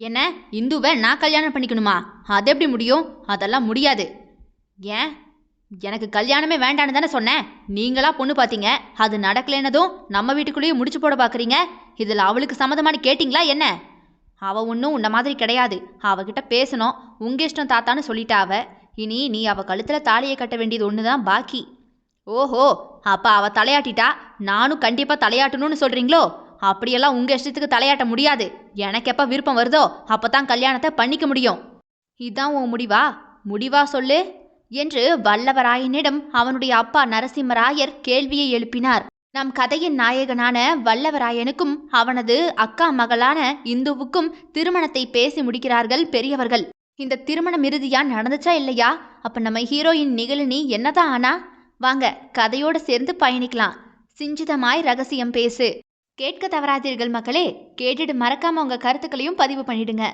என்ன, இந்துவை நான் கல்யாணம் பண்ணிக்கணுமா? அது எப்படி முடியும்? அதெல்லாம் முடியாது. ஏன், எனக்கு கல்யாணமே வேண்டான்னு தானே சொன்னேன். நீங்களா பொண்ணு பார்த்தீங்க, அது நடக்கலைன்னதும் நம்ம வீட்டுக்குள்ளேயே முடிச்சு போட பார்க்குறீங்க. இதில் அவளுக்கு சம்மதமானு கேட்டிங்களா என்ன? அவ ஒன்றும் உன்ன மாதிரி கிடையாது. அவகிட்ட பேசணும், உங்க இஷ்டம் தாத்தான்னு சொல்லிட்டா அவ. இனி நீ அவ கழுத்தில் தாலியை கட்ட வேண்டியது ஒன்று தான் பாக்கி. ஓஹோ, அப்போ அவ தலையாட்டிட்டா நானும் கண்டிப்பாக தலையாட்டணும்னு சொல்கிறீங்களோ? அப்படியெல்லாம் உங்கள் இஷ்டத்துக்கு தலையாட்ட முடியாது. எனக்கு எப்போ விருப்பம் வருதோ அப்போ தான் கல்யாணத்தை பண்ணிக்க முடியும். இதான் உன் முடிவா? முடிவா சொல்லு என்று வல்லவராயனிடம் அவனுடைய அப்பா நரசிம்மராயர் கேள்வியை எழுப்பினார். நம் கதையின் நாயகனான வல்லவராயனுக்கும் அவனது அக்கா மகளான இந்துவுக்கும் திருமணத்தை பேசி முடிக்கிறார்கள் பெரியவர்கள். இந்த திருமணம் இறுதியா நடந்துச்சா இல்லையா? அப்ப நம்ம ஹீரோயின் நிகழினி என்னதான் ஆனா? வாங்க கதையோடு சேர்ந்து பயணிக்கலாம். சிஞ்சிதமாய் ரகசியம் பேசு. கேட்க தவறாதீர்கள் மக்களே. கேட்டுட்டு மறக்காம உங்க கருத்துக்களையும் பதிவு பண்ணிடுங்க.